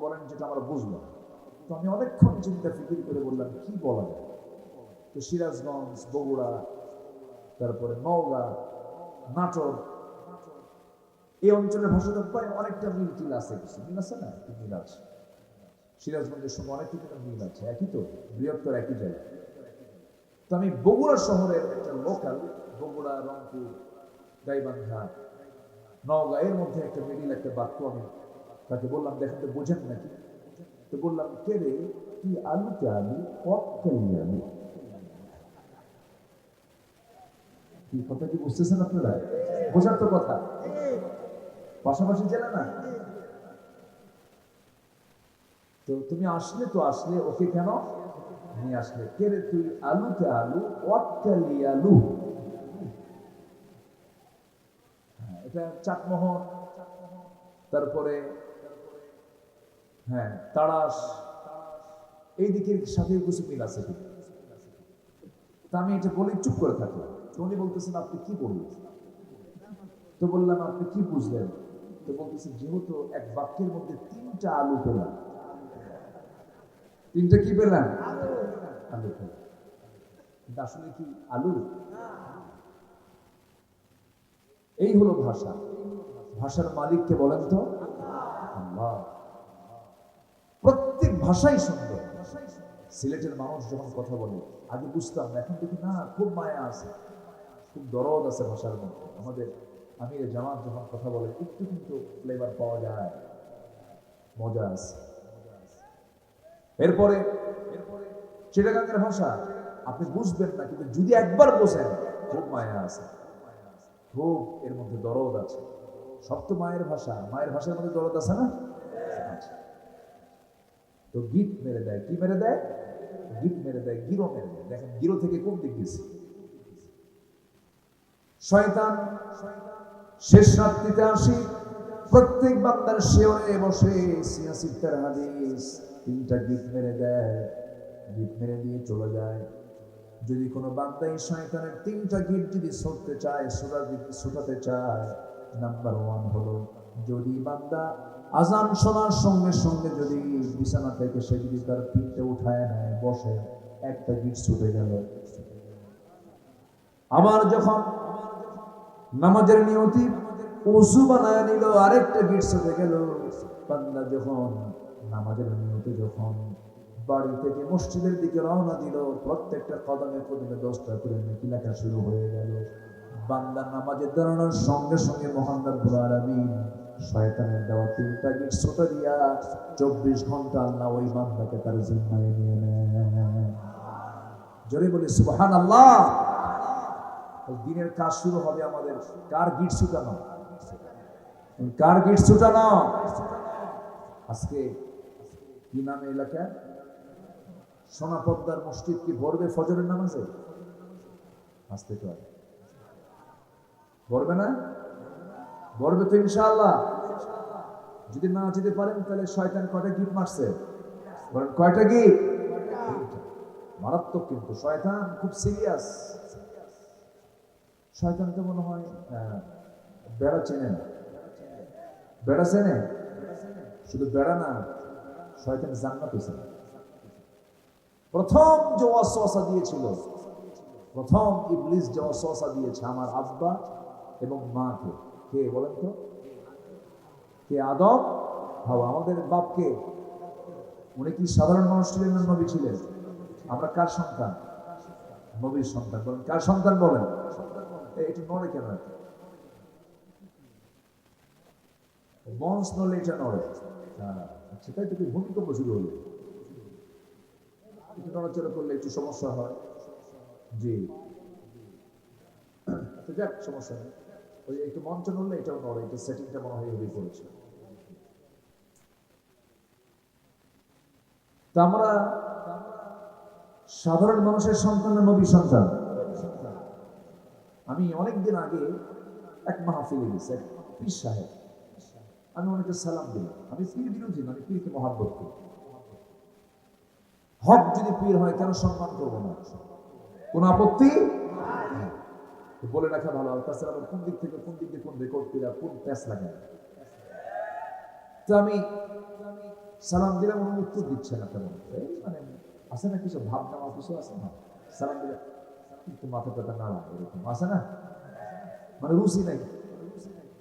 বলেন যেটা আমরা বুঝলাম। তো আমি অনেকক্ষণ চিন্তা ফিকির করে বললাম কি বলা যায়। তো সিরাজগঞ্জ, বগুড়া, তারপরে নওগাঁ, নাটোর, এই অঞ্চলের ভাষাটা প্রায় অনেকটা মিল টিল আছে, কিছু মিল আছে না, একটু মিল আছে। সিরাজগঞ্জের সঙ্গে অনেক কিছু মিল আছে, একই তো, বৃহত্তর একই জায়গা। তো আমি বগুড়া শহরের একটা লোকাল, বগুড়া, রংপুর, গাইবান্ধা, নওগাঁ, এর মধ্যে একটা মিডিল একটা বাক্য আমি তাকে বললাম, দেখেন তো বোঝেন নাকি। তো বললাম, কে রে তুই আলুতে আলু, অক্কালি আলু। কি কথা কি বুঝতেছেন আপনারা? বোঝার তো কথা, পাশাপাশি জেলা না। তো তুমি আসলে তো আসলে, ওকে কেন নিয়ে আসলে? কে রে তুই আলুতে আলু, অক্কালি আলু। এটা চাটমোহর, তারপরে হ্যাঁ তাড়াশ, এই দিকের সাথে কিছু মিল আছে কিন্তু। তা আমি এটা বলে চুপ করে থাকলাম। তো উনি বলতেছেন, আপনি কি বললেন? তো বললাম, আপনি কি বুঝলেন? তো বলতেছেন, যেহেতু এক বাক্যের মধ্যে তিনটা আলু পেলাম। তিনটা কি পেলাম? আলু পেলাম। কিন্তু আসলে কি আলু? এই হলো ভাষা। ভাষার মালিককে বলেন তো আল্লাহ। প্রত্যেক ভাষাই সুন্দর। সিলেটের মানুষ যখন কথা বলে, আগে বুঝতাম না, এখন দেখি না, খুব মায়া আছে, খুব দরদ আছে ভাষার মধ্যে। আমাদের আমির জামাত যখন কথা বলে, একটু কিন্তু ফ্লেভার পাওয়া যায়, মজা আছে। এরপরে চিটাগাঙ্গের ভাষা আপনি বুঝবেন না, কিন্তু যদি একবার বোঝেন, খুব মায়া আছে, খুব এর মধ্যে দরদ আছে। সব তো মায়ের ভাষা, মায়ের ভাষার মধ্যে দরদ আছে না? তো গিট মেরে দেয়, কি মেরে দেয়? গিট মেরে দেয়, গিরো মেরে দেয়। দেখেন গিরো থেকে কোন দিক গেছে? শয়তান শেষ রাত্রিতে আসি, প্রত্যেক বান্দার শিয়রে বসে সিয়াসিত্তার হাদিস, তিনটা গিট মেরে দেয়, গিট মেরে দিয়ে চলে যায়। যদি কোনো বান্দা এই শয়তানের তিনটা গিট যদি ছুটতে চায়, ছুটাতে চায়, নাম্বার 1 হলো, যদি বান্দা আজান শোনার সঙ্গে সঙ্গে যদি বিছানা থেকে সে যদি তার পিঠটা উঠায় নেয়, বসে, একটা গিট ছুটে গেল। আবার যখন নামাজের নিয়তি ওযু বানায় নিল, আরেকটা গিট ছুটে গেল। বান্দা যখন নামাজের নিয়তে যখন বাড়ি থেকে মসজিদের দিকে রওনা দিল, প্রত্যেকটা কদমে কদমে 10টা করে নেকি লেখা শুরু হয়ে গেল। বান্দা নামাজে দাঁড়ানোর সঙ্গে সঙ্গে মহান রব্বুল আলামিন শয়তানের দেওয়া তিনটা গিট ছুটে দিয়া 24 ঘন্টা আল্লাহ ওই বান্দাকে তার জিম্মায় নিয়ে নেয়। জোরে বলি সুবহানাল্লাহ। দিনের কাজ শুরু হবে আমাদের কার গিট ছুটানো? কার গিট ছুটানো? আজকে কি নামে এলাকা? সোনাপদ্মার মসজিদ কি ভরবে ফজরের নামাজে? আসতে তো ভরবে না? ভরবে তো ইনশাআল্লাহ। যদি না যেতে পারেন, তাহলে শয়তান কয়টা গিট মারছে? বলেন কয়টা গিট? মারাত্মক কিন্তু শয়তান, খুব সিরিয়াস। শয়তান তো মনে হয় বেড়া চেনে না। বেড়া চেনে? শুধু বেড়া না, শয়তান জান্নাত পেয়েছে। প্রথম যে ওয়াসওয়াসা দিয়েছিল, প্রথম ইবলিস যে ওয়াসওয়াসা দিয়েছে আমার আব্বা এবং মাকে, কে বলেন তো? কে? আদম, হাওয়া। আমাদের বাপকে, উনি কি সাধারণ মানুষ ছিলেন না নবী ছিলেন? আমরা কার সন্তান? নবীর সন্তান। বলেন কার সন্তান? বলেন। একটু নড়ে কেন? মঞ্চ নড়লে এটা নড়ে। সেটাই তো, ভূমিকম্প শুরু হলো, একটু নড়াচড়া করলে একটু সমস্যা হয়। জি, তো যাক, সমস্যা নেই। ওই একটু মঞ্চ নড়লে এটাও নড়ে, এটা সেটিংটা মনে হয় ওই করেছে। তা আমরা সাধারণ মানুষের সন্তান না নবী সন্তান? আমি অনেকদিন আগে এক মাহফিলে গেছি, এক পীর সাহেব, আমি অনেকে সালাম দিলাম। আমি পীর বিরোধী না, আমি পীরকে মহাব্বত করি। হক যদি পীর হয়, কেন সম্মান করবো না? কোন আপত্তি বলে রাখা ভালো। তাছাড়া আবার কোন দিক থেকে কোন রেকর্ড করে কোন প্যাস লাগায়। তো আমি সালাম দিলাম, উনি উত্তর দিচ্ছে না তেমন। মানে আছে না কিছু ভাবনা কিছু আছে না, সালাম দিলে একটু মাথা টাথা নাড়া এরকম আছে না, মানে রুচি নাই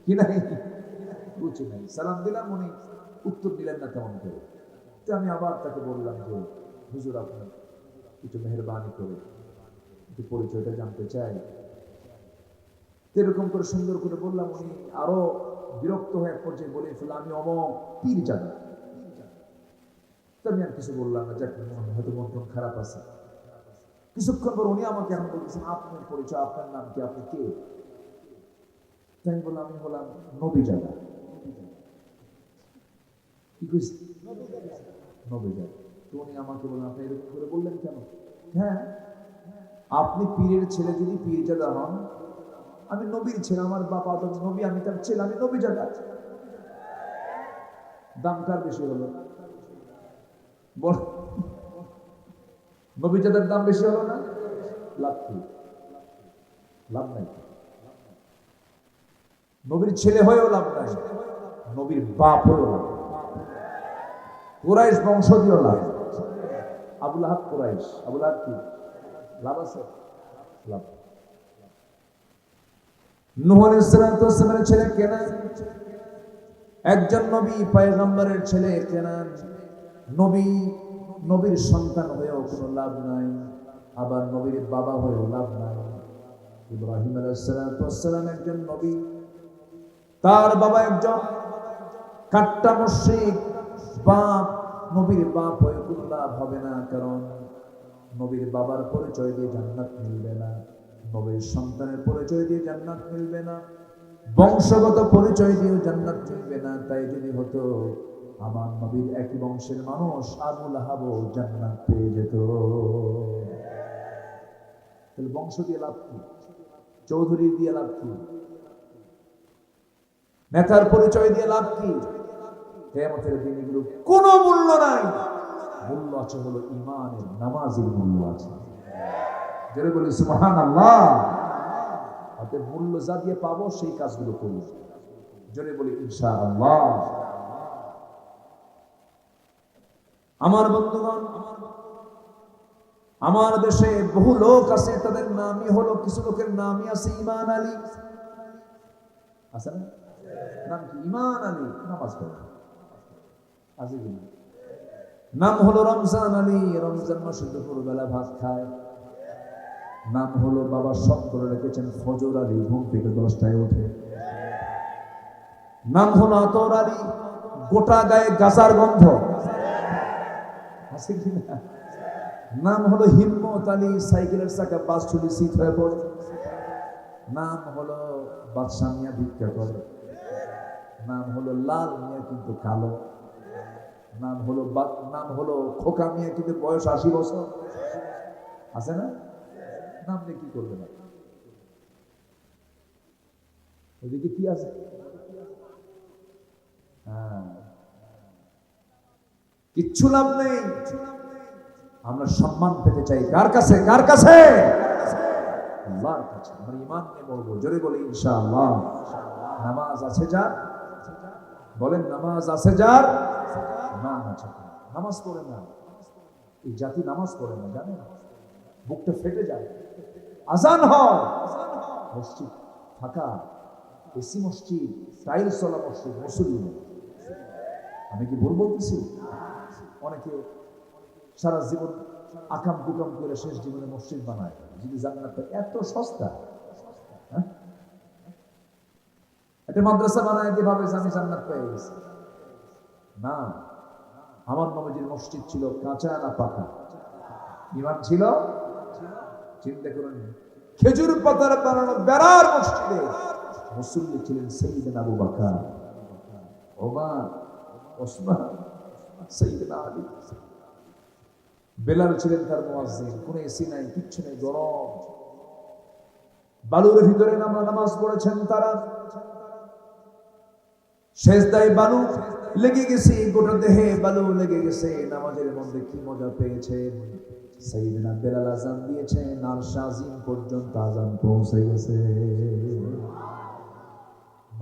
কি নাই, রুচি নাই। সালাম দিলাম, উনি উত্তর দিলেন না তেমন করে। তো আমি আবার তাকে বললাম যে হুজুর আপনার একটু মেহরবানি করে একটু পরিচয়টা জানতে চাই। এরকম করে সুন্দর করে বললাম, উনি আরো বিরক্ত হয়ে এক পর্যায়ে বলে ফেলল, আমি অমক পীর জানি। আমি আর কিছু বললাম না, যাক হয়তো মন টন খারাপ আছে। কিছুক্ষণ পর উনি আমাকে এখন বলতেছেন, আপনার পরিচয়, আপনার নাম কি, আপনি কে? আমি বললাম, আমি বললাম নবী জাদা। কি কইছি? নবী জাদা। তো উনি আমাকে বললেন, আপনি এরকম করে বললেন কেন? হ্যাঁ, আপনি পীরের ছেলে যদি পীর জাদা হন, আমি নবীর ছেলে, আমার বাবা তো নবী, আমি তার ছেলে, আমি নবী জাদা। দাম কার বেশি হলো বল? নবী জাদার দাম বেশি হলো না? লাভ কি? লাভ নাই। নবীর ছেলে হয়েও লাভ নাই, নবীর বাপ হয়েও লাভ। কুরাইশ বংশধীয় লাভ। আবুল আহাব কুরাইশ, আবুল আহাব কি লাভ আছে? লাভ। নূহ আলাইহিস সালামের ছেলে কেনান, একজন নবী পয়গম্বরের ছেলে কেনান, নবী, নবীর সন্তান হয়েও কোনো লাভ নাই, আবার নবীর বাবা হয়েও লাভ নাই। ইব্রাহিম আলাইহিস সালাম একজন নবী, তার বাবা একজন কাট্টা মুশরিক, বাপ নবীর বাপ হয়ে কোনো লাভ হবে না, কারণ নবীর বাবার পরিচয় দিয়ে জান্নাত মিলবে না, নবীর সন্তানের পরিচয় দিয়ে জান্নাত মিলবে না, বংশগত পরিচয় দিয়েও জান্নাত মিলবে না। তাই যদি হতো আমার নবীর একই বংশের মানুষ আবুল আহাবও জান্নাত পেয়ে যেত। তাহলে বংশ দিয়ে লাভ কি? চৌধুরী দিয়ে লাভ কি? নেতার পরিচয় দিয়ে লাভ কি? কিয়ামতের দিন এগুলো কোনো মূল্য নাই। মূল্য আছে হলো ঈমানের, নামাজের মূল্য আছে। যারা বলি সুবহানাল্লাহ, অতএব মূল্য যা দিয়ে পাবো সেই কাজগুলো করব। জোরে বলি ইনশাআল্লাহ। আমার বন্ধুগণ, আমার দেশে বহু লোক আছে, তাদের নামই হলো, কিছু লোকের নামই আছে ঈমান আলী, আছে না? নাম কি? ঈমান আলী, নামাজ পড়ে আছে কিনা? নাম হলো রমজান আলী, রমজান মাসে দুপুরবেলা ভাত খায়। নাম হলো, বাবা সব করে রেখেছেন, ফজর আলী, ঘুম থেকে 10টায় ওঠে। নাম হলো আতর আলী, গোটা গায়ে গাজার গন্ধ, আছে কিনা? নাম হলো হিম্মত আলী, সাইকেলের চাকা বাস চুলি শীত হয়ে পড়ে। নাম হলো বাদশা মিয়া, ভিক্ষা করে। নাম হলো লাল মিয়া, কিন্তু কালো। নাম হলো খোকা মিয়া, কিন্তু বয়স 80 বছর। আছে না? নাম নিয়ে কি করবে না? ওদিকে কি আছে? কিচ্ছু লাভ নেই। আমরা সম্মান পেতে চাই কার কাছে? কার কাছে? আল্লাহর কাছে। আমরা ঈমান নিয়ে বলবো, জোরে বলি ইনশাআল্লাহ। নামাজ আছে যার, বলেন নামাজ আছে যার, নাম আছে। নামাজ পড়ে না, এই জাতি নামাজ পড়ে না, জানেন? বুকটা ফেটে যায়। আজান হয়, মসজিদ ফাঁকা, এসি মসজিদ, টাইলস ওয়ালা মসজিদ, মুসল্লি নেই। আমি কি ভুল বলতেছি? অনেকে সারা জীবন আকাম কুকাম করে শেষ জীবনে মসজিদ বানায়, যদি জান্নাতটা এত সস্তা। একটা মাদ্রাসা বানায় যেভাবে আমি জান্নাত পেয়ে গেছি। না, আমার নবীজির মসজিদ ছিল কাঁচা না পাকা? ঈমান ছিল। চিন্তা করুন, খেজুর পাতার বানানো বেড়ার মসজিদে মুসল্লি ছিলেন সাইয়েদনা আবু বকর, ওমর, ওসমান, সাইয়েদনা আলী। বেলাল ছিলেন তার মুয়াজ্জিন। কোনো এসি নাই, কিচ্ছু নেই, গরম। বালুর ভিতরে নামাজ পড়েছেন তারা। সেজদায় বালু লেগে গেছে, গোটা দেহে বালু লেগে গেছে। নামাজের মধ্যে কি মজা পেয়েছেন। সাইয়েদনা বেলাল আযান দিয়েছেন, আর শাজিম পর্যন্ত আযান পৌঁছে গেছে।